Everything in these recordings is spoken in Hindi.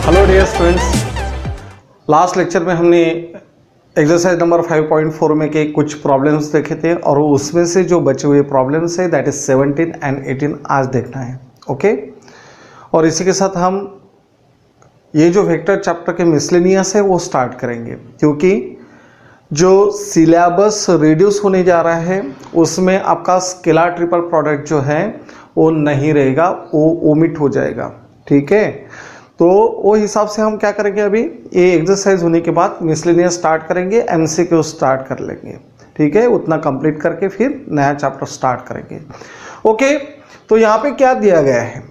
Hello dear students, last lecture में हमने एक्सरसाइज नंबर 5.4 में के कुछ प्रॉब्लम्स देखे थे और उसमें से जो बचे हुए प्रॉब्लम्स है दैट इज 17 एंड 18 आज देखना है। ओके, और इसी के साथ हम ये जो वेक्टर चैप्टर के मिसलेनियस है वो स्टार्ट करेंगे, क्योंकि जो सिलेबस रिड्यूस होने जा रहा है उसमें आपका स्केलर ट्रिपल प्रोडक्ट जो है वो नहीं रहेगा, वो ओमिट हो जाएगा। ठीक है, तो वो हिसाब से हम क्या करेंगे, अभी ये एक्सरसाइज होने के बाद मिसलेनियस स्टार्ट करेंगे, एमसीक्यू स्टार्ट कर लेंगे। ठीक है, उतना कंप्लीट करके फिर नया चैप्टर स्टार्ट करेंगे। ओके, तो यहाँ पे क्या दिया गया है,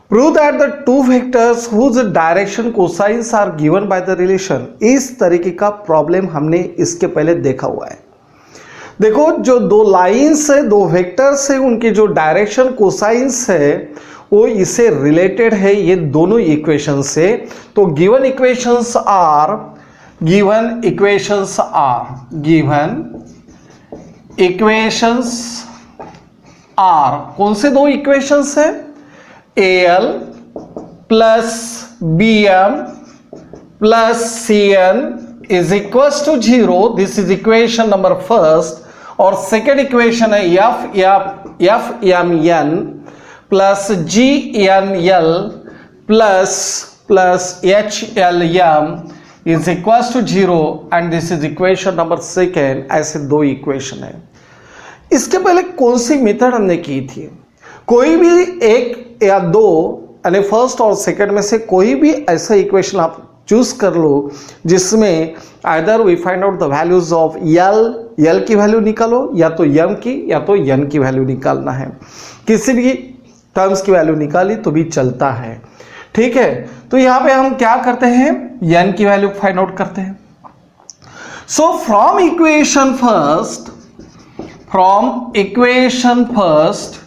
prove that the two vectors whose direction cosines are given by the relation. इस तरीके का प्रॉब्लम हमने इसके पहले देखा हुआ है। देखो, जो दो लाइंस है, दो वेक्टर्स है, उनकी जो डायरेक्शन कोसाइंस है वो इससे रिलेटेड है, ये दोनों इक्वेशन से। तो गिवन इक्वेशंस आर कौन से दो इक्वेशंस है, AL plus BM plus CN is equal to 0। This is equation number first. और सेकेंड इक्वेशन है FMN plus GNL plus HLM is equal to 0 and this is equation number second. ऐसे दो इक्वेशन है। इसके पहले कौन सी मेथड हमने की थी, कोई भी एक या दो यानी फर्स्ट और सेकेंड में से कोई भी ऐसा इक्वेशन आप चूज कर लो जिसमें either we find out the values of L की वैल्यू निकालो, या तो M की या तो N की वैल्यू निकालना है। किसी भी टर्म्स की वैल्यू निकाली तो भी चलता है। ठीक है, तो यहां पे हम क्या करते हैं, N की वैल्यू फाइंड आउट करते हैं। सो फ्रॉम इक्वेशन फर्स्ट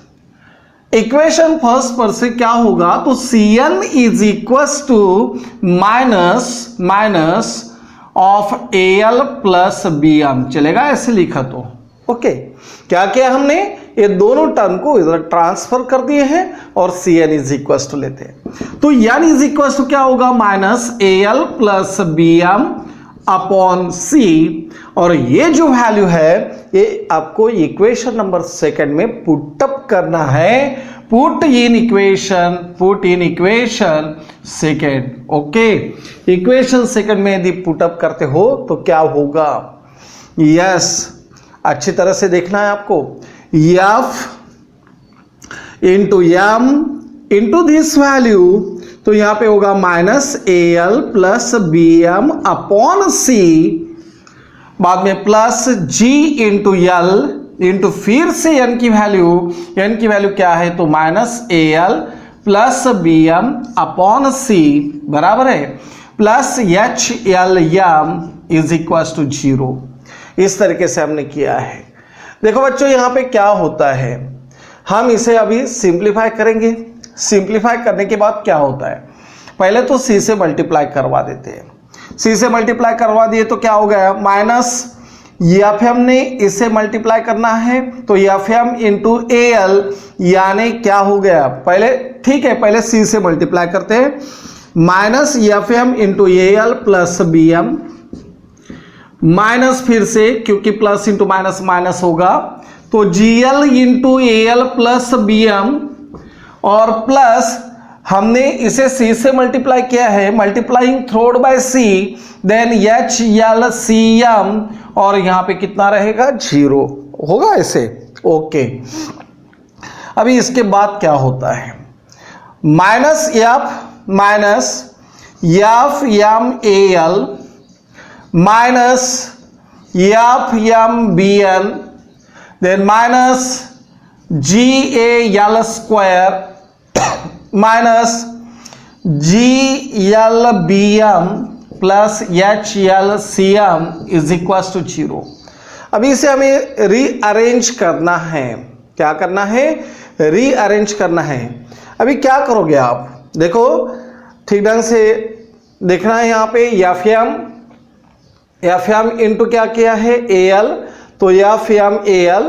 पर से क्या होगा, तो Cn is equal to minus of AL plus BM चलेगा, ऐसे लिखा तो। ओके, क्या किया हमने, ये दोनों टर्म को इधर ट्रांसफर कर दिए हैं और Cn इज इक्वल टू लेते हैं। तो N इज इक्वल टू क्या होगा, minus AL plus BM upon C। और ये जो वैल्यू है ये आपको इक्वेशन नंबर सेकंड में पुटअप करना है। Put in equation second. Okay, equation second में यदि पुटअप करते हो तो क्या होगा, यस अच्छी तरह से देखना है आपको। F into M into this value, तो यहां पे होगा minus AL plus BM upon C, बाद में plus G into L into फिर से N की वैल्यू क्या है, तो minus AL plus BM upon C बराबर है plus HLM is equal to 0। इस तरीके से हमने किया है। देखो बच्चों, यहां पे क्या होता है, हम इसे अभी सिंप्लीफाई करेंगे। सिंप्लीफाई करने के बाद क्या होता है, पहले तो C से मल्टीप्लाई करवा देते हैं। C से मल्टीप्लाई करवा दिए तो क्या हो गया, माइनस FM ने इसे मल्टीप्लाई करना है तो FM इंटू AL, यानी क्या हो गया, पहले ठीक है पहले C से मल्टीप्लाई करते हैं, minus FM into AL plus BM, minus फिर से क्योंकि प्लस इंटू माइनस माइनस होगा तो GL into AL plus BM, और प्लस हमने इसे C से मल्टीप्लाई किया है, multiplying थ्रोड bye C, then HLCM, और यहां पे कितना रहेगा, 0 होगा ऐसे। ओके, अभी इसके बाद क्या होता है, minus FM AL minus FM BN, then minus GAL square minus GLBM plus HLCM is equal to 0। अभी इसे हमें रीअरेंज करना है। क्या करना है, रीअरेंज करना है। अभी क्या करोगे आप, देखो ठीक ढंग से देखना है। यहाँ पे FM इंटू क्या किया है, AL, तो FM AL,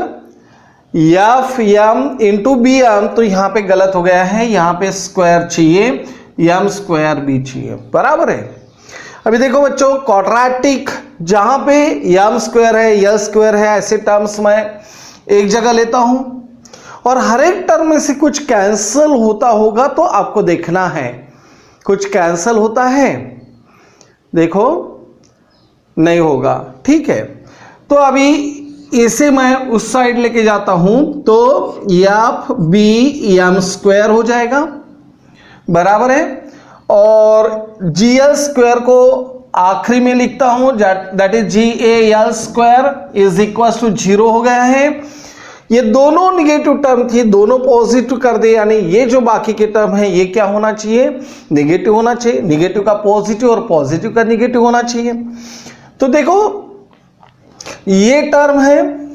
FM into BM, तो यहां पे गलत हो गया है, यहां पे स्क्वायर चाहिए, m स्क्वायर भी चाहिए, बराबर है। अभी देखो बच्चों, क्वाड्रेटिक जहां पे m स्क्वायर है, l स्क्वायर है, ऐसे टर्म्स मैं एक जगह लेता हूं और हर एक टर्म में से कुछ कैंसल होता होगा तो आपको देखना है। कुछ कैंसल होता है, देखो नहीं होगा, ठीक है। तो अभी इसे मैं उस साइड लेके जाता हूं तो एफ बी एम स्क्वायर हो जाएगा, बराबर है। और जी एल स्क्वायर को आखिरी में लिखता हूं, that is G A L square is equal to 0 हो गया है। ये दोनों निगेटिव टर्म थी, दोनों पॉजिटिव कर दे, यानी ये जो बाकी के टर्म है ये क्या होना चाहिए, निगेटिव होना चाहिए। निगेटिव का पॉजिटिव और पॉजिटिव का निगेटिव होना चाहिए। तो देखो ये टर्म है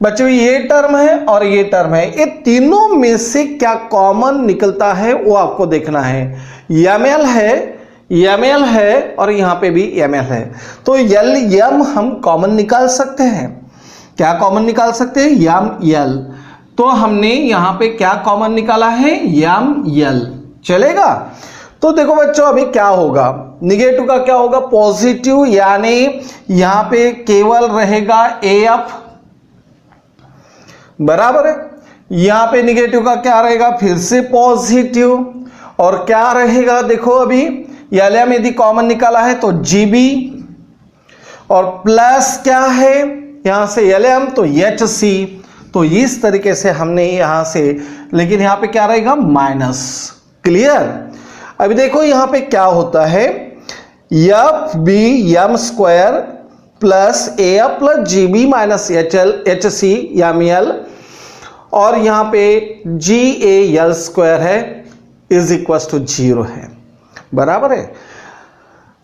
बच्चों, ये टर्म है और ये टर्म है, ये तीनों में से क्या कॉमन निकलता है वो आपको देखना है। एमएल है और यहां पे भी एमएल है, तो एल एम हम कॉमन निकाल सकते हैं। क्या कॉमन निकाल सकते हैं, यम यल। तो हमने यहां पे क्या कॉमन निकाला है, यम यल, चलेगा। तो देखो बच्चों अभी क्या होगा, निगेटिव का क्या होगा, पॉजिटिव, यानी यहां पे केवल रहेगा एफ, बराबर है। यहां पे निगेटिव का क्या रहेगा, फिर से पॉजिटिव, और क्या रहेगा, देखो अभी एलएम यदि कॉमन निकाला है तो जीबी, और प्लस क्या है यहां से एलएम तो एच सी। तो इस तरीके से हमने यहां से, लेकिन यहां पे क्या रहेगा, माइनस, क्लियर। अभी देखो यहां पे क्या होता है, F B M square plus A F plus G B minus H C M L, और यहां पे जी ए एल स्क्वायर है इज इक्वल टू 0 है, बराबर है।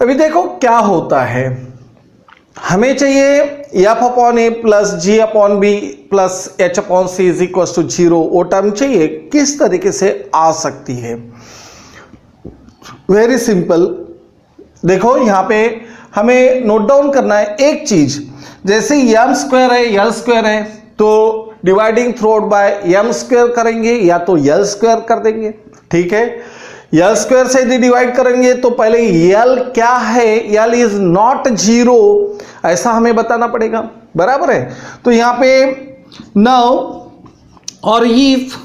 अभी देखो क्या होता है, हमें चाहिए F upon A plus G upon B plus H upon C is equal to 0, वो टर्म चाहिए। किस तरीके से आ सकती है, वेरी सिंपल। देखो यहां पे हमें नोट डाउन करना है एक चीज, जैसे एम स्क्वायर है एल स्क्वायर है तो dividing throughout by M square करेंगे या तो एल स्क्वायर कर देंगे, ठीक है। एल स्क्वायर से यदि डिवाइड करेंगे तो पहले एल क्या है, एल इज नॉट 0, ऐसा हमें बताना पड़ेगा, बराबर है। तो यहां पे नाउ और इफ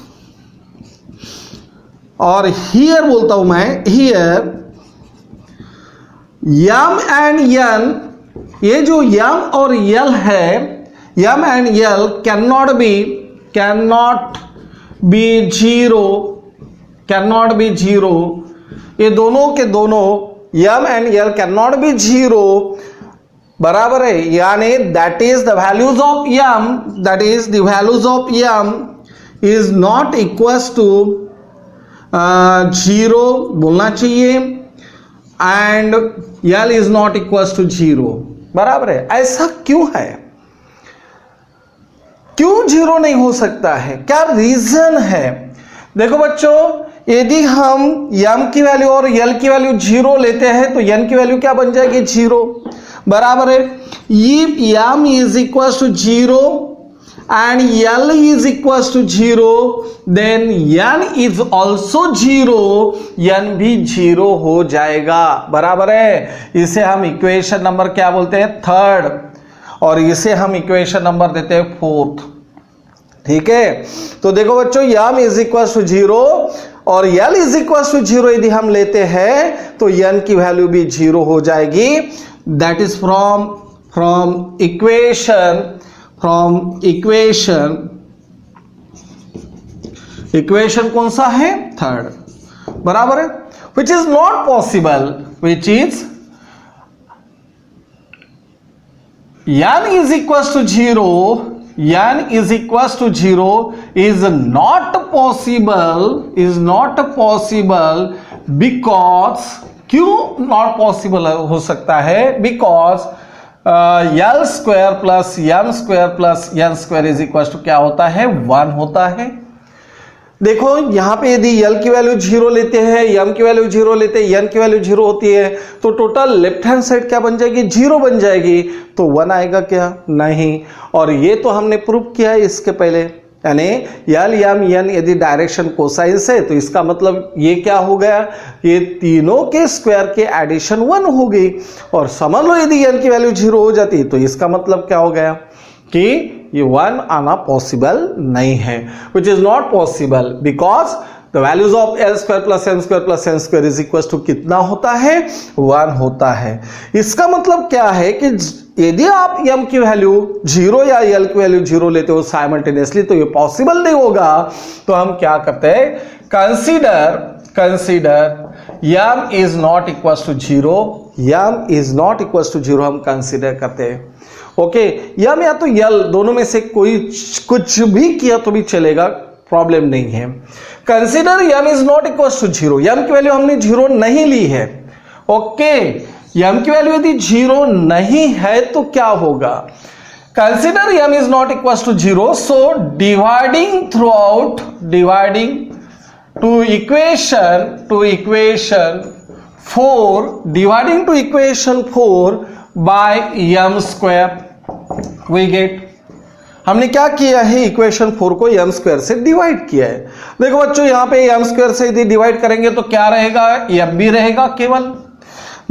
और हियर बोलता हूं मैं, हियर यम एंड यल, ये जो यम और यल है, यम एंड यल कैन नॉट बी 0, ये दोनों के दोनों यम एंड यल कैन नॉट बी 0, बराबर है। यानी that is the values of यम, that is the values of यम इज नॉट इक्वल टू 0 बोलना चाहिए, एंड यल इज नॉट इक्वल टू 0, बराबर है। ऐसा क्यों है, क्यों 0 नहीं हो सकता है, क्या रीजन है। देखो बच्चों, यदि हम यम की वैल्यू और यल की वैल्यू 0 लेते हैं तो यन की वैल्यू क्या बन जाएगी, 0, बराबर है। If M is equal to 0 and L is equals to 0, then N is also 0, N भी 0 हो जाएगा, बराबर है। इसे हम इक्वेशन नंबर क्या बोलते हैं, 3rd, और इसे हम इक्वेशन नंबर देते हैं 4th, ठीक है। तो देखो बच्चों, M is equals to 0 और L is equals to 0 यदि हम लेते हैं तो N की वैल्यू भी 0 हो जाएगी। दैट इज फ्रॉम इक्वेशन कौन सा है, 3rd, बराबर है। Which is not possible, which is n is equals to 0, n is equals to 0 is not possible because, क्यों नॉट पॉसिबल हो सकता है, because L square plus M square plus N square is equal to क्या होता है, 1 होता है। देखो यहां पे यदि यल की वैल्यू 0 लेते हैं, एम की वैल्यू 0 लेते हैं, एन की वैल्यू 0 होती है, तो टोटल लेफ्ट हैंड साइड क्या बन जाएगी, 0 बन जाएगी। तो 1 आएगा क्या, नहीं। और ये तो हमने प्रूव किया है इसके पहले, यानी यल यम एन यदि डायरेक्शन कोसाइंस है तो इसका मतलब ये क्या हो गया, ये तीनों के स्क्वायर के एडिशन 1 हो गई। और समझ लो यदि एन की वैल्यू 0 हो जाती तो इसका मतलब क्या हो गया कि ये 1 आना पॉसिबल नहीं है, which is not possible because the values of L square plus M square plus N square is equal to कितना होता है, 1 होता है। इसका मतलब क्या है कि यदि आप m की वैल्यू 0 या l की वैल्यू 0 लेते हो साइमल्टेनियसली तो ये पॉसिबल नहीं होगा। तो हम क्या करते हैं, consider m is not equal to 0, m is not equal to 0 हम कंसीडर करते हैं। ओके, m या तो l दोनों में से कोई कुछ भी किया तो भी चलेगा, प्रॉब्लम नहीं है। Consider m is not equal to 0, m की वैल्यू हमने 0 नहीं ली है। ओके, m की वैल्यू यदि 0 नहीं है तो क्या होगा, consider m is not equal to 0, so dividing throughout, dividing to equation 4, dividing to equation 4 by m square we get, हमने क्या किया है, इक्वेशन 4 को m स्क्वायर से डिवाइड किया है। देखो बच्चों यहाँ पे m स्क्वायर से यदि डिवाइड करेंगे तो क्या रहेगा, f भी रहेगा केवल,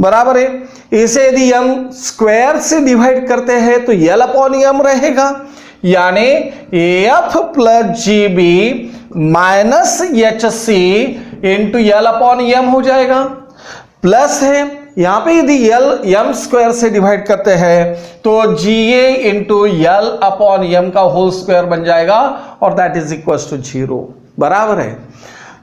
बराबर है। इसे यदि m स्क्वायर से डिवाइड करते हैं तो l अपॉन m रहेगा, यानी f plus G B minus H C into l upon m हो जाएगा। प्लस है यहां पे यदि l m स्क्वायर से डिवाइड करते हैं तो ga into l upon m का होल स्क्वायर बन जाएगा और दैट इज इक्वल टू 0, बराबर है।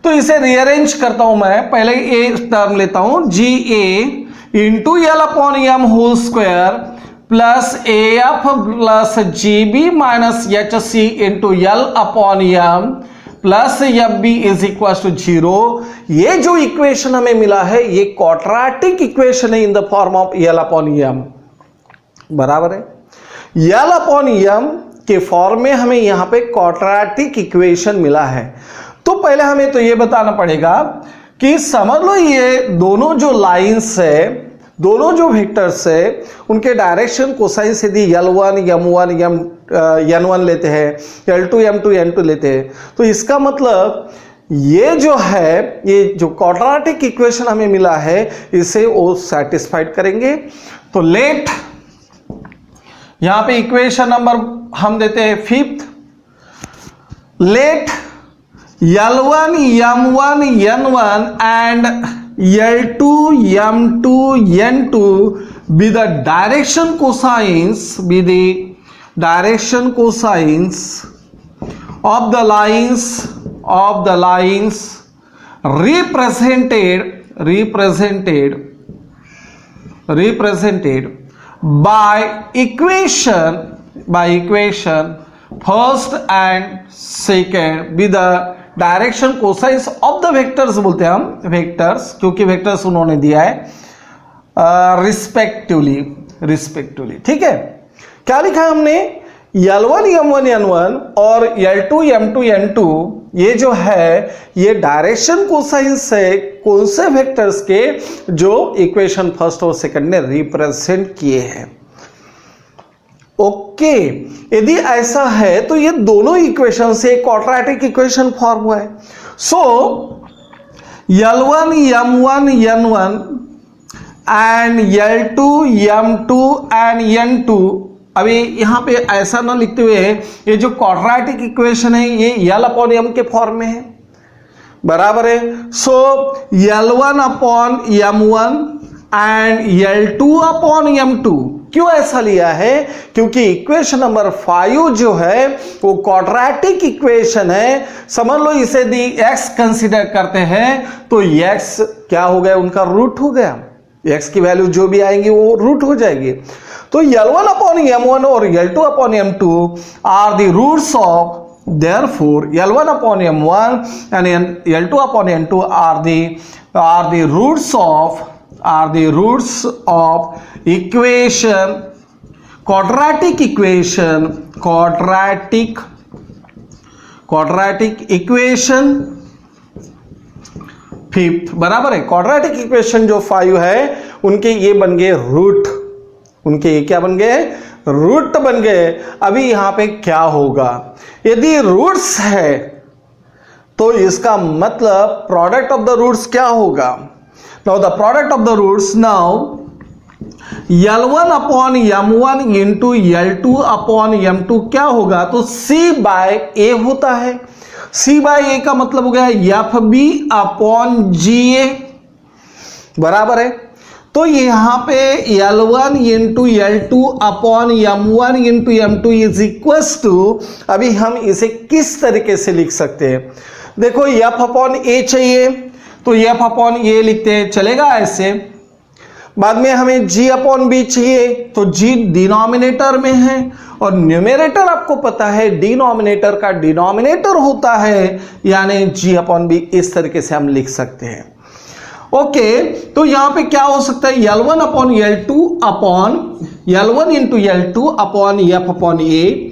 तो इसे रीअरेंज करता हूं मैं, पहले ये टर्म लेता हूं, ga into l upon m whole square plus af plus gb minus H C into l upon m plus F B is equal to 0। ये जो इक्वेशन हमें मिला है ये क्वाड्रेटिक इक्वेशन है in the form of L upon M, बराबर है। एल अपॉन एम के फॉर्म में हमें यहां पे क्वाड्रेटिक इक्वेशन मिला है। तो पहले हमें तो ये बताना पड़ेगा कि समझ लो ये दोनों जो लाइंस है, दोनों जो वेक्टर्स है, उनके डायरेक्शन कोसाइन यदि L1 M1 N1 लेते हैं, L2 M2 N2 लेते हैं, तो इसका मतलब ये जो है, ये जो क्वाड्रेटिक इक्वेशन हमें मिला है इसे वो सेटिस्फाइड करेंगे। तो लेट यहां पे इक्वेशन नंबर हम देते हैं 5th, let L1 M1 N1 and L2 M2 N2 be the direction cosines, be the direction cosines of the lines represented by equation first and second be the direction cosines of the vectors, बोलते हैं हम वेक्टर्स क्योंकि वेक्टर्स उन्होंने दिया है रिस्पेक्टिवली, ठीक है। क्या लिखा है हमने, L1 M1 N1 और L2 M2 N2 ये जो है ये डायरेक्शन कोसाइंस है कौन से वेक्टर्स के, जो इक्वेशन फर्स्ट और सेकंड ने रिप्रेजेंट किए हैं। ओके, यदि ऐसा है तो ये दोनों इक्वेशन से क्वाड्रेटिक इक्वेशन फॉर्म हुआ है। सो L1 M1 N1 and L2 M2 and N2, अभी यहां पे ऐसा ना लिखते हुए ये जो क्वाड्रेटिक इक्वेशन है ये L अपॉन M के फॉर्म में है, बराबर है। सो L1 upon M1 and L2 upon M2, क्यों ऐसा लिया है, क्योंकि इक्वेशन नंबर 5 जो है वो क्वाड्रेटिक इक्वेशन है। समझ लो इसे दी x कंसीडर करते हैं तो x क्या हो गया, उनका रूट हो गया, x की वैल्यू जो भी आएंगी वो रूट हो जाएगी। तो L1 अपॉन M1 और L2 upon M2 are the roots of, therefore L1 upon M1 and L2 upon N2 are the roots of equation, quadratic equation 5th, बराबर है। क्वाड्रेटिक इक्वेशन जो 5 है उनके ये बन गए रूट, उनके ये क्या बन गए, रूट बन गए। अभी यहां पे क्या होगा, यदि रूट्स है तो इसका मतलब प्रोडक्ट ऑफ द रूट्स क्या होगा। Now the product of the roots, now L1 upon M1 into L2 upon M2 क्या होगा, तो C बाय ए होता है। C बाय ए का मतलब हो गया FB अपॉन GA बराबर है। तो यहां पे L1 into L2 upon M1 into M2 is equal to, अभी हम इसे किस तरीके से लिख सकते हैं, देखो F अपॉन ए चाहिए तो F अपॉन ए लिखते हैं, चलेगा ऐसे। बाद में हमें G अपॉन बी चाहिए तो G डिनोमिनेटर में है और न्यूमेरेटर आपको पता है डिनोमिनेटर का डिनोमिनेटर होता है, यानी G अपॉन बी। इस तरीके से हम लिख सकते हैं। ओके, तो यहां पे क्या हो सकता है, L1 upon L2 upon L1 into L2 upon F upon A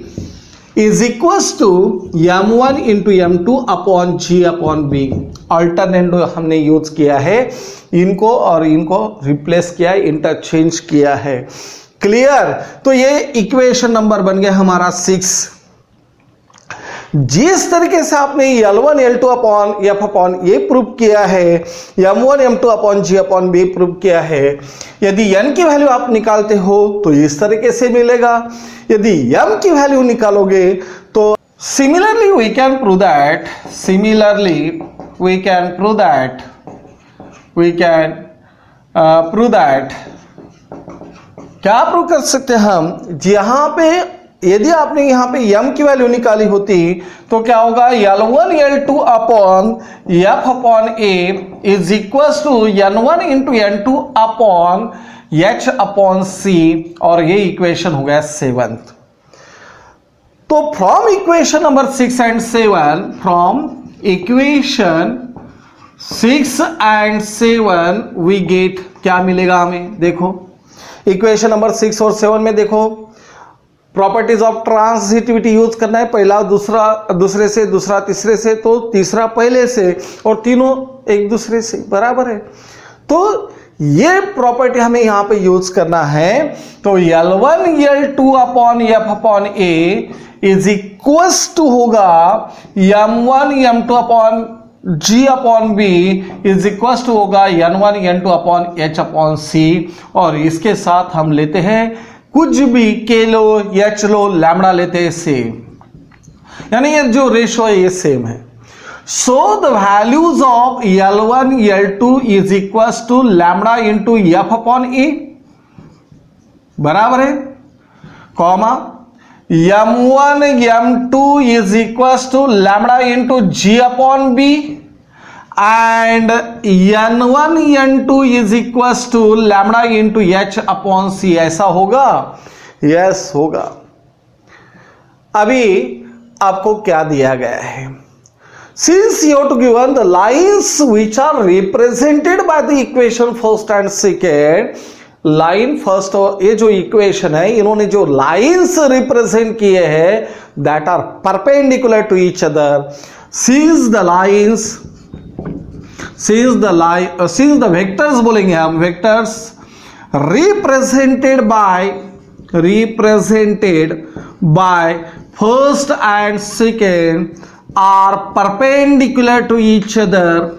is equals to M1 into M2 upon G upon B. Alternate हमने यूज किया है, इनको और इनको रिप्लेस किया है, इंटरचेंज किया है। क्लियर। तो ये इक्वेशन नंबर बन गया हमारा 6। जिस तरीके से आपने L1 L2 upon F upon A prove किया है, M1 M2 upon G upon B prove किया है, यदि n की वैल्यू आप निकालते हो तो इस तरीके से मिलेगा। यदि m की वैल्यू निकालोगे तो similarly we can prove that, क्या प्रूव कर सकते हैं हम, यहां पे यदि आपने यहां पे m की वैल्यू निकाली होती तो क्या होगा, L1 L2 upon F upon A is equal to N1 into N2 upon H upon C, और ये इक्वेशन हो गया 7th। तो from equation number 6 and 7, from equation 6 and 7 we get, क्या मिलेगा हमें, देखो इक्वेशन नंबर 6 और 7 में देखो प्रॉपर्टीज ऑफ ट्रांजिटिविटी यूज करना है, पहला दूसरा दूसरे से, दूसरा तीसरे से, तो तीसरा पहले से, और तीनों एक दूसरे से बराबर है। तो ये प्रॉपर्टी हमें यहां पे यूज करना है। तो L1 L2 upon F upon A is equals to होगा M1 M2 upon G upon B is equals to होगा N1 N2 upon H upon C, और इसके साथ हम लेते हैं कुछ भी K लो H लो लैम्बडा लेते हैं सेम, यानी ये जो रेशो है ये सेम है। So the values of L1 L2 is equals to lambda into F upon A बराबर है, comma M1 M2 is equals to lambda into G upon B and N1 N2 is equals to lambda into H upon C, ऐसा होगा, यस होगा। अभी आपको क्या दिया गया है, since you have to given the lines which are represented by the equation first and second, line first और ये जो इक्वेशन है इन्होंने जो लाइंस रिप्रेजेंट किए हैं that are perpendicular to each other, since the lines, since the vectors बोलेंगे हम, vectors represented by first and second are perpendicular to each other,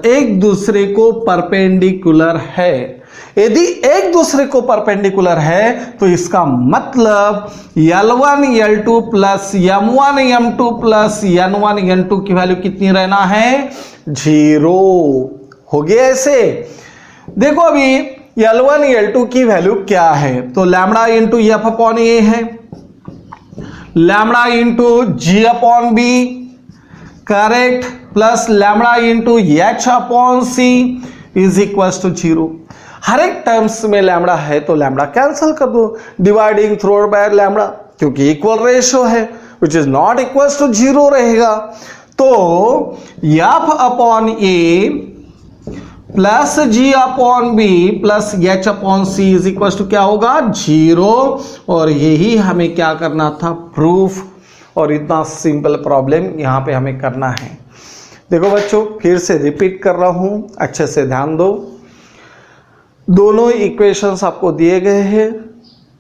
एक दूसरे को परपेंडिकुलर है। यदि एक दूसरे को परपेंडिकुलर है तो इसका मतलब L1 L2 plus M1 M2 plus N1 N2 की वैल्यू कितनी रहना है, 0 हो गया। ऐसे देखो अभी L1 L2 की वैल्यू क्या है, तो lambda into F upon A है, lambda into G upon B correct, plus lambda into H upon C is equal to 0। हर एक टर्म्स में लैम्बडा है तो लैम्बडा कैंसिल कर दो, डिवाइडिंग थ्रू बाय लैम्बडा, क्योंकि इक्वल रेशियो है, which is not equal to 0 रहेगा। तो F upon A plus G upon B plus H upon C is equal to क्या होगा, 0। और यही हमें क्या करना था, प्रूफ, और इतना सिंपल प्रॉब्लम यहां पे हमें करना है। देखो बच्चों फिर से रिपीट कर रहा हूं, अच्छे से ध्यान दो। दोनों इक्वेशंस आपको दिए गए हैं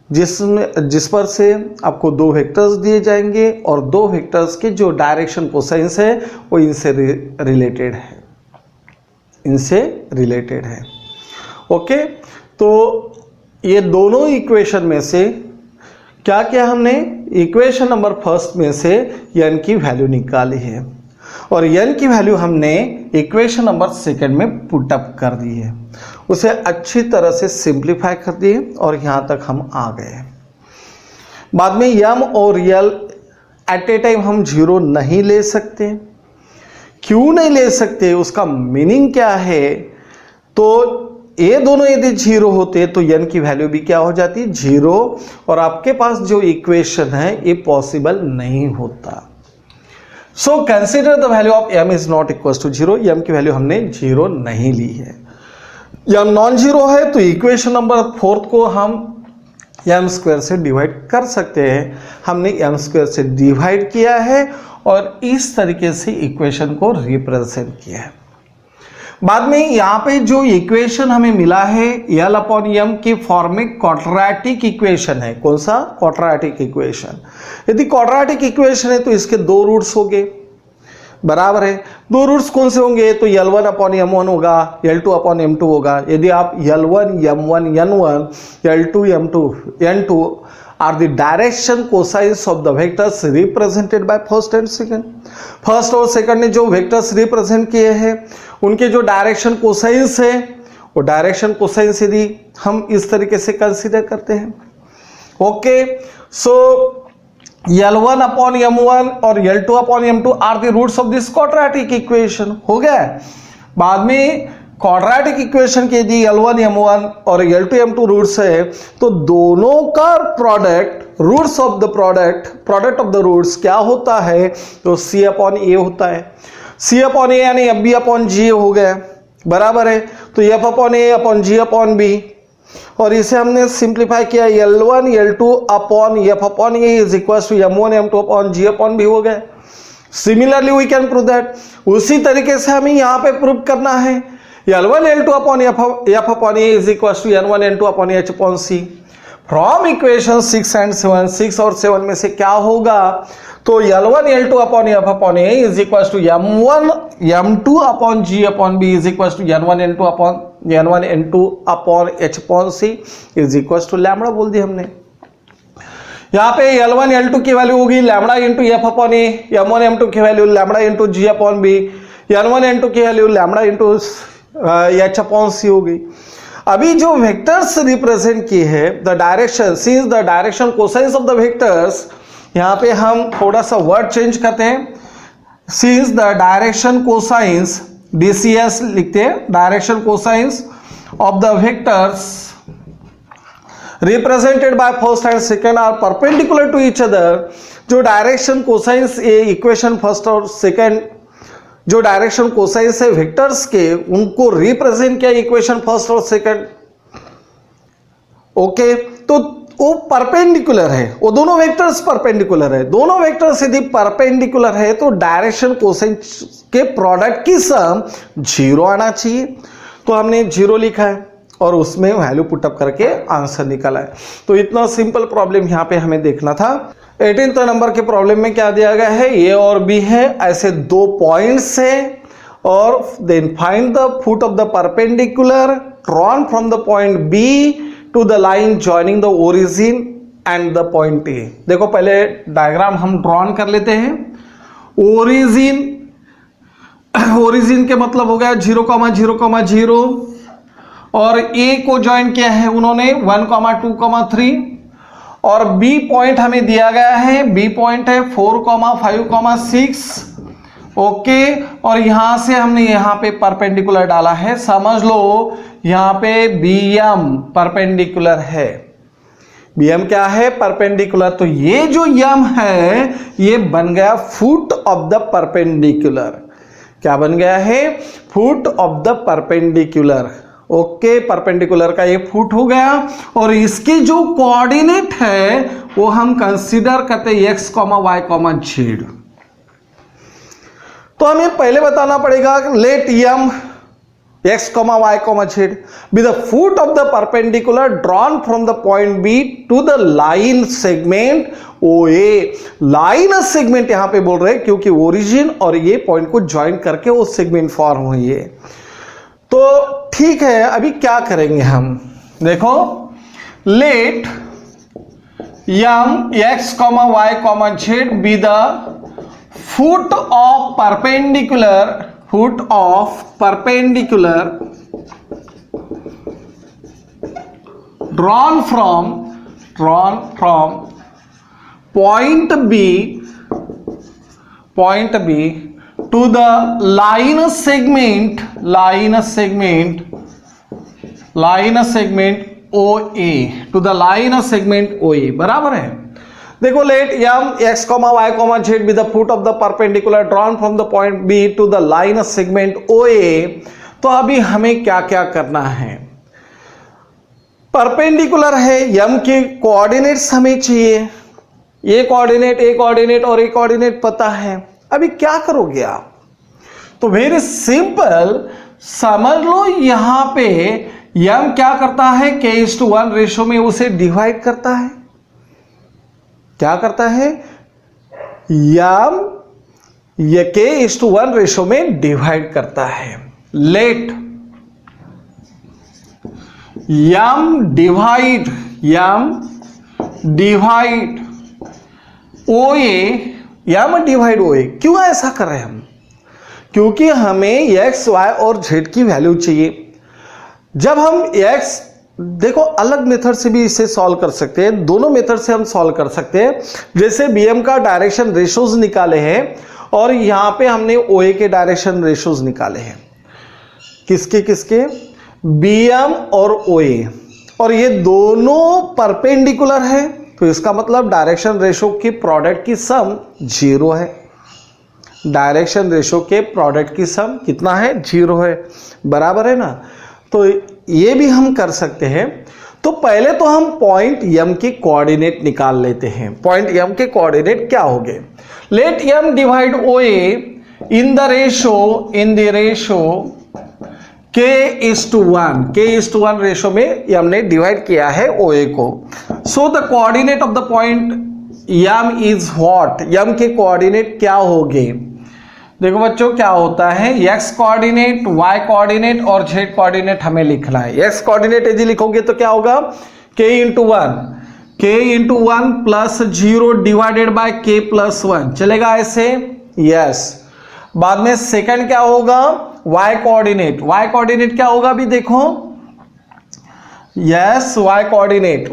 जिस पर से आपको दो वेक्टर्स दिए जाएंगे और दो वेक्टर्स के जो डायरेक्शन कोसाइंस है वो इनसे रिलेटेड है, ओके। तो ये दोनों इक्वेशन में से क्या क्या हमने इक्वेशन नंबर फर्स्ट में से n की वैल्यू निकाली है और n की वैल्यू हमने इक्वेशन नंबर सेकंड में पुट अप कर दी है, उसे अच्छी तरह से सिंप्लीफाई कर दिए और यहां तक हम आ गए। बाद में m और l एट ए टाइम हम जीरो नहीं ले सकते। क्यों नहीं ले सकते, उसका मीनिंग क्या है? तो ये दोनों यदि जीरो होते तो n की वैल्यू भी क्या हो जाती, जीरो, और आपके पास जो इक्वेशन है ये पॉसिबल नहीं होता। So consider the value of m is not equal to zero. m की वैल्यू हमने जीरो नहीं ली है, m नॉन जीरो है तो इक्वेशन नंबर फोर्थ को हम m स्क्वायर से डिवाइड कर सकते हैं। हमने m स्क्वायर से डिवाइड किया है और इस तरीके से इक्वेशन को रिप्रेजेंट किया है। बाद में यहां पे जो इक्वेशन हमें मिला है L अपॉन m के फॉर्म में क्वाड्रेटिक इक्वेशन है। कौन सा? Quadratic equation. यदि क्वाड्रेटिक इक्वेशन है तो इसके दो रूट्स होंगे, बराबर है। दो रूट्स कौन से होंगे? तो L1 अपॉन m1 होगा, L2 अपॉन m2 होगा। यदि आप L1 m1 n1 L2 m2 n2 are the direction cosines of the vectors represented by first and second। First और सेकंड ने जो वेक्टर्स रिप्रेजेंट किए हैं उनके जो डायरेक्शन कोसाइंस है वो डायरेक्शन कोसाइंस यदि हम इस तरीके से कंसीडर करते हैं, ओके। सो L1 अपॉन m1 और L2 upon m2 are the roots of this quadratic equation, हो गया। बाद में क्वाड्रेटिक इक्वेशन के यदि L1 m1 और L2 m2 रूट्स है तो दोनों का product, roots of the product of the roots क्या होता है? तो c अपॉन a होता है। c अपॉन a यानी f b अपॉन g हो गया, बराबर है। तो f upon a upon g upon b, और इसे हमने सिंप्लीफाई किया L1 L2 upon f upon a is equal to m1 m2 upon g upon b हो गया। Similarly we can prove that, उसी तरीके से हमें यहां पे प्रूव करना है L1 L2 upon f upon a is equal to n1 n2 upon h upon c। From equation 6 and 7, 6 और 7 में से क्या होगा? तो L1 L2 upon f upon a is equal to m1 m2 upon g upon b is equal to n1 n2 upon n1 n2 upon h upon c is equal to lambda बोल दिया हमने। यहाँ पे L1 L2 की वैल्यू होगी lambda into f upon a, m1 m2 की value lambda into g upon b, n1 n2 की value lambda into h upon c होगी। अभी जो वेक्टर्स रिप्रेजेंट किए हैं the direction, since the direction cosines of the vectors, यहाँ पे हम थोड़ा सा वर्ड चेंज करते हैं। Since the direction cosines, DCS लिखते हैं, direction cosines of the vectors represented by first and second are perpendicular to each other. जो डायरेक्शन कोसाइंस ये इक्वेशन फर्स्ट और सेकंड, जो डायरेक्शन कोसाइंस है वेक्टर्स के, उनको रिप्रेजेंट किया इक्वेशन फर्स्ट और सेकंड, ओके। तो वो परपेंडिकुलर है, वो दोनों वेक्टर्स परपेंडिकुलर है। दोनों वेक्टर्स यदि परपेंडिकुलर है तो डायरेक्शन कोसाइंस के प्रोडक्ट की सम जीरो आना चाहिए। तो हमने जीरो लिखा है और उसमें वैल्यू पुटअप करके आंसर निकाला है। तो इतना सिंपल प्रॉब्लम यहाँ पे हमें देखना था। 18th नंबर के प्रॉब्लम में क्या दिया गया है? ए और बी है, ऐसे दो पॉइंट्स है, और then find the foot of the perpendicular drawn from the point B to the line joining the origin and the point A. देखो पहले डायग्राम हम ड्रॉन कर लेते हैं। ओरिजिन के मतलब हो गया 0,0,0 और ए को ज्वाइन किया है उन्होंने 1,2,3, और बी पॉइंट हमें दिया गया है, बी पॉइंट है 4,5,6, ओके। और यहां से हमने यहां पे परपेंडिकुलर डाला है, समझ लो यहां पे BM परपेंडिकुलर है। BM क्या है? परपेंडिकुलर। तो ये जो M है ये बन गया फुट ऑफ द परपेंडिकुलर। क्या बन गया है? Foot of the perpendicular, okay. Perpendicular का ये फुट हो गया, और इसके जो कोऑर्डिनेट है वो हम कंसीडर करते हैं x, y, z। तो हमें पहले बताना पड़ेगा late m x, y, z be the foot of the perpendicular drawn from the point B to the line segment OA। Line segment यहां पे बोल रहे हैं क्योंकि ओरिजिन और ये पॉइंट को ज्वाइन करके वो सेगमेंट फॉर्म हुई है। तो ठीक है, अभी क्या करेंगे हम, देखो late m x, y, z be the foot of perpendicular drawn from point B to the line segment OA, to the line segment OA, बराबर है। देखो late m x, y, z be the foot of the perpendicular drawn from the point B to the line segment OA। तो अभी हमें क्या क्या करना है, परपेंडिकुलर है, m के कोऑर्डिनेट्स हमें चाहिए, ये कोऑर्डिनेट, ए कोऑर्डिनेट और ए कोऑर्डिनेट पता है। अभी क्या करोगे आप, तो वेरी सिंपल, समझ लो यहां पे m क्या करता है, k:1 रेशो में उसे डिवाइड करता है। क्या करता है, m ये k:1 रेशो में डिवाइड करता है। लेट m डिवाइड OA, क्यों ऐसा कर रहे हैं हम, क्योंकि हमें x, y और z की वैल्यू चाहिए। जब हम x, देखो अलग मेथड से भी इसे सॉल्व कर सकते हैं, दोनों मेथड से हम सॉल्व कर सकते हैं। जैसे bm का डायरेक्शन रेशोज निकाले हैं और यहां पे हमने OA के डायरेक्शन रेशोज निकाले हैं, किसके bm और OA, और ये दोनों परपेंडिकुलर है, तो इसका मतलब डायरेक्शन रेशो के प्रोडक्ट की सम 0 है। डायरेक्शन रेशो के प्रोडक्ट की सम कितना है, 0 है, बराबर है ना। तो ये भी हम कर सकते हैं। तो पहले तो हम पॉइंट m के कोऑर्डिनेट निकाल लेते हैं। पॉइंट m के कोऑर्डिनेट क्या होंगे, let m divide OA in the ratio k:1 ratio में हमने डिवाइड किया है OA को। So the coordinate of the point m is what, m के कोऑर्डिनेट क्या होंगे, देखो बच्चों क्या होता है, x कोऑर्डिनेट, y कोऑर्डिनेट और z कोऑर्डिनेट हमें लिखना है। x कोऑर्डिनेट यदि लिखोगे तो क्या होगा, k:1 plus 0 divided by k+1, चलेगा ऐसे, यस। बाद में सेकंड क्या होगा, y कोऑर्डिनेट क्या होगा, अभी देखो, yes, y coordinate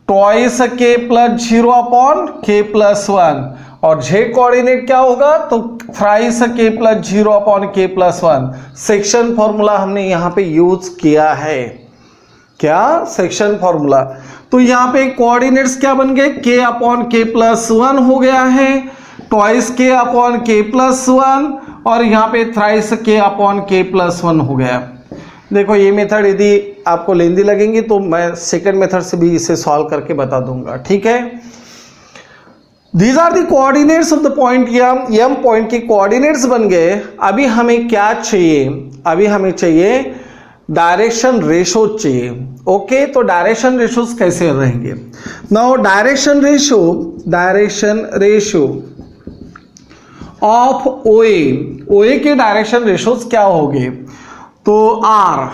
twice k+0 upon k+1, और z कोऑर्डिनेट क्या होगा, तो thrice k+0 upon k+1। Section formula हमने यहां पे यूज किया है, क्या, सेक्शन फॉर्मूला। तो यहां पे कोऑर्डिनेट्स क्या बन गए, k अपॉन k+1 हो गया है, ट्वाइस k अपॉन k+1, और यहां पे थ्राइस k अपॉन k+1 हो गया। देखो ये मेथड यदि आपको लेंदी लगेंगी तो मैं सेकंड मेथड से भी इसे सॉल्व करके बता दूंगा, ठीक है। These are the coordinates of the point m point के कोऑर्डिनेट्स बन गए। अभी हमें क्या चाहिए, अभी हमें चाहिए डायरेक्शन रेशो चाहिए। ओके, तो डायरेक्शन रेशोज कैसे रहेंगे, now direction ratio of OA के डायरेक्शन रेशोज क्या होंगे, तो R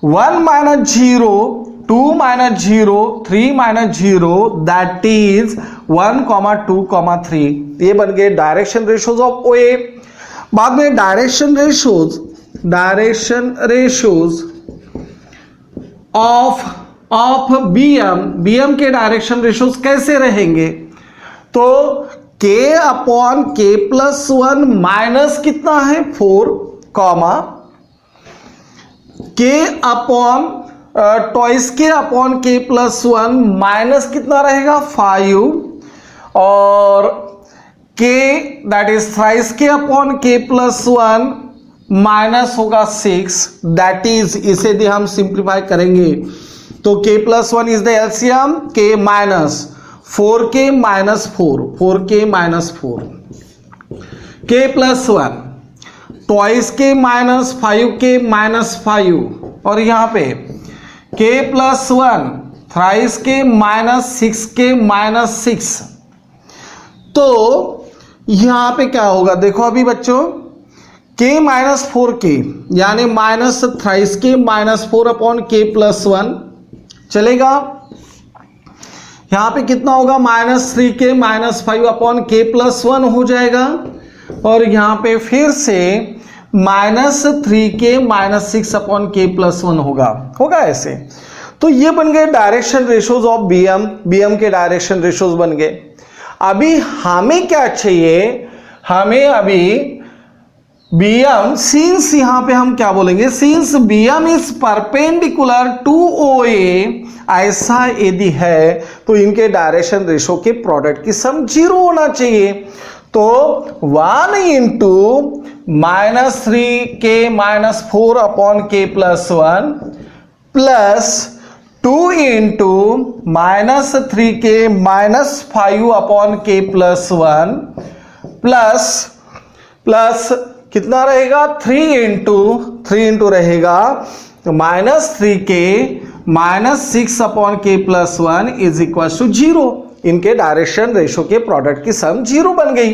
1 - 0, 2 - 0, 3 - 0, दैट इज 1, 2, 3। ये बन गए डायरेक्शन रेशोज ऑफ OA। बाद में डायरेक्शन रेशोज ऑफ BM के डायरेक्शन रेशोज कैसे रहेंगे, तो k अपॉन k+1 माइनस कितना है 4, k upon twice k upon k+1 minus कितना रहेगा 5, और k that is thrice k upon k+1 minus होगा 6, दैट इज, इसे यदि हम सिंप्लीफाई करेंगे तो k+1 is the LCM, k minus 4k minus 4, k+1 twice के माइनस 5 के माइनस 5 और यहाँ पे k प्लस 1 थ्राइस के माइनस 6 के माइनस 6। तो यहाँ पे क्या होगा देखो अभी बच्चों, k माइनस 4k यानी माइनस थ्राइस के माइनस 4 अपॉन k प्लस 1 चलेगा। यहाँ पे कितना होगा minus 3k minus 5 upon k plus 1 हो जाएगा। और यहाँ पे फिर से minus 3k minus 6 upon k plus 1 होगा ऐसे। तो ये बन गए डायरेक्शन रेशोज ऑफ बीएम के डायरेक्शन रेशोज बन गए। अभी हमें क्या चाहिए, हमें अभी बीएम सिंस यहां पे हम क्या बोलेंगे, since BM is perpendicular to OA, ऐसा यदि है तो इनके डायरेक्शन रेशो के प्रोडक्ट की सम 0 होना चाहिए। तो 1 into minus 3k minus 4 upon k plus 1 plus 2 into minus 3k minus 5 upon k plus 1 plus कितना रहेगा 3 इंटू रहेगा minus 3k minus 6 upon k plus 1 is equal to 0। इनके डायरेक्शन रेशो के प्रोडक्ट की सम 0 बन गई,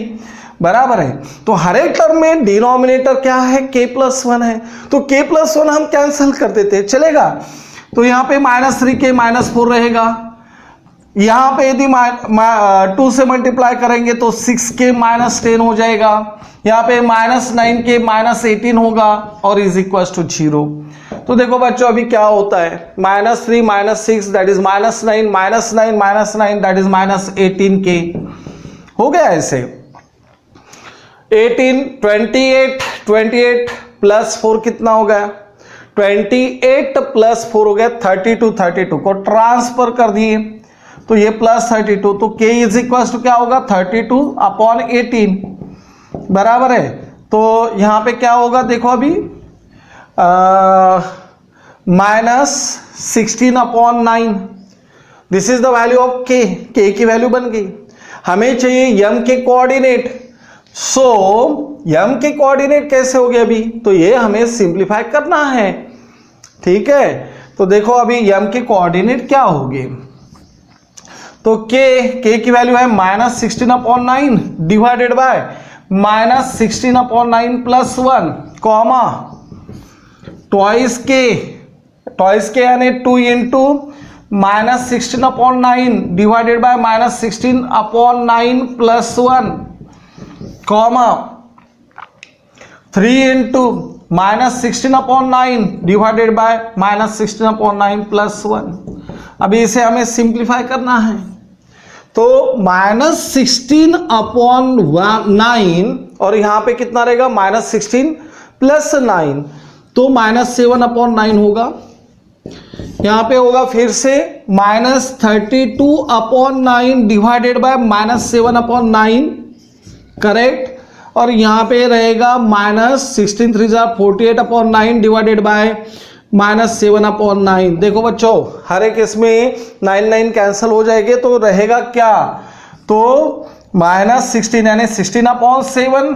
बराबर है। तो हर एक टर्म में डिनोमिनेटर क्या है k प्लस 1 है, तो k प्लस 1 हम कैंसिल कर देते चलेगा। तो यहाँ पे माइनस 3k माइनस 4 रहेगा, यहाँ पे यदि 2 से मल्टीप्लाई करेंगे तो 6k माइनस 10 हो जाएगा, यहाँ पे माइनस 9k माइनस 18 होगा और इज इक्वल टू 0। तो देखो बच्चों अभी क्या होता है, minus 3 minus 6 that is minus 9 minus 9 minus 9 that is minus 18k हो गया ऐसे। 28 प्लस 4 कितना हो गया, 28 प्लस 4 हो गया 32 को ट्रांसफर कर दिए तो ये प्लस 32, तो k इज इक्वल टू क्या होगा 32 अपॉन 18 बराबर है। तो यहां पे क्या होगा देखो अभी minus 16 upon 9, this is the value of k की वैल्यू बन गई। हमें चाहिए m के कोऑर्डिनेट, सो m के कोऑर्डिनेट कैसे हो गए अभी, तो ये हमें सिंप्लीफाई करना है, ठीक है। तो देखो अभी m के कोऑर्डिनेट क्या होंगे, तो k की वैल्यू है minus 16 upon 9 divided by minus 16 upon 9 plus 1 comma twice के यानी 2 into minus 16 upon 9 divided by minus 16 upon 9 plus 1 comma 3 into minus 16 upon 9 divided by minus 16 upon 9 plus 1। अभी इसे हमें सिंप्लीफाई करना है, तो माइनस 16 अपॉन 9 और यहां पे कितना रहेगा माइनस 16 प्लस 9, तो माइनस 7 अपॉन 9 होगा। यहां पे होगा फिर से minus 32 upon 9 divided by minus 7 upon 9 correct, और यहां पे रहेगा minus 16 3 48 upon 9 divided by minus 7 upon 9। देखो बच्चों हर एक इसमें 9 कैंसिल हो जाएंगे तो रहेगा क्या, तो माइनस 16 यानी 16 अपॉन 7,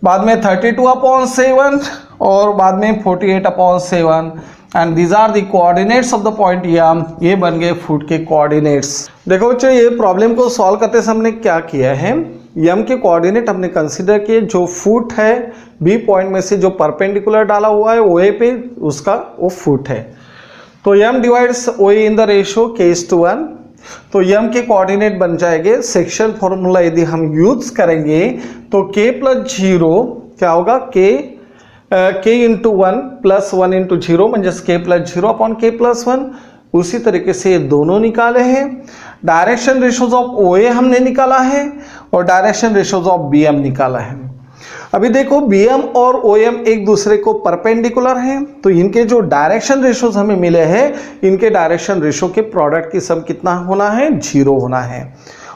बाद में 32 अपॉन 7 और बाद में 48 upon 7 and these are the coordinates of the point M. ये बन गए फुट के कोऑर्डिनेट्स। देखो बच्चों ये प्रॉब्लम को सॉल्व करते समय हमने क्या किया है, एम के कोऑर्डिनेट हमने कंसीडर किए, जो फुट है बी पॉइंट में से जो परपेंडिकुलर डाला हुआ है ओए पे उसका वो फुट है। तो एम डिवाइड्स ओए इन द रेशियो k:1, तो एम के कोऑर्डिनेट बन जाएंगे। सेक्शन फॉर्मूला यदि हम यूज करेंगे तो k प्लस 0 क्या होगा, k इंटू 1 प्लस 1 इंटू 0 म्हणजे k plus 0 upon k plus 1। उसी तरीके से ये दोनों निकाले हैं। डायरेक्शन रेशोज ऑफ ओए हमने निकाला है और डायरेक्शन रेशोज ऑफ बीएम निकाला है। अभी देखो बीएम और ओएम एक दूसरे को परपेंडिकुलर हैं, तो इनके जो डायरेक्शन रेशोज हमें मिले हैं, इनके डायरेक्शन रेशो के प्रोडक्ट की सम कितना होना है, 0 होना है।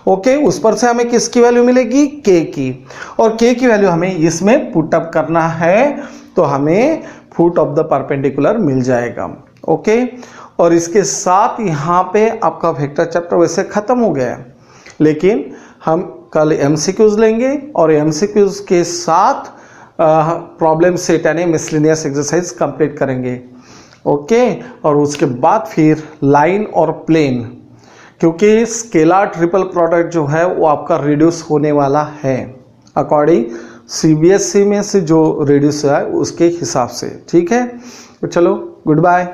ओके, उस पर से हमें किसकी वैल्यू मिलेगी, k की, और k की वैल्यू हमें इसमें पुट अप करना है, तो हमें फुट ऑफ द परपेंडिकुलर मिल जाएगा। ओके, और इसके साथ यहाँ पे आपका वेक्टर चैप्टर वैसे खत्म हो गया है, लेकिन हम कल एमसीक्यूज लेंगे और एमसीक्यूज के साथ प्रॉब्लम सेट यानी मिसलिनियस एक्सरसाइज कंप्लीट करेंगे। ओके, और उसके बाद फिर लाइन और प्लेन, क्योंकि स्केलर ट्रिपल प्रोडक्ट जो है वो आपका रिड्यूस होने वाला है अकॉर्डिंग सीबीएसई में से जो रिड्यूस है उसके हिसाब से। ठीक है, तो चलो गुड बाय।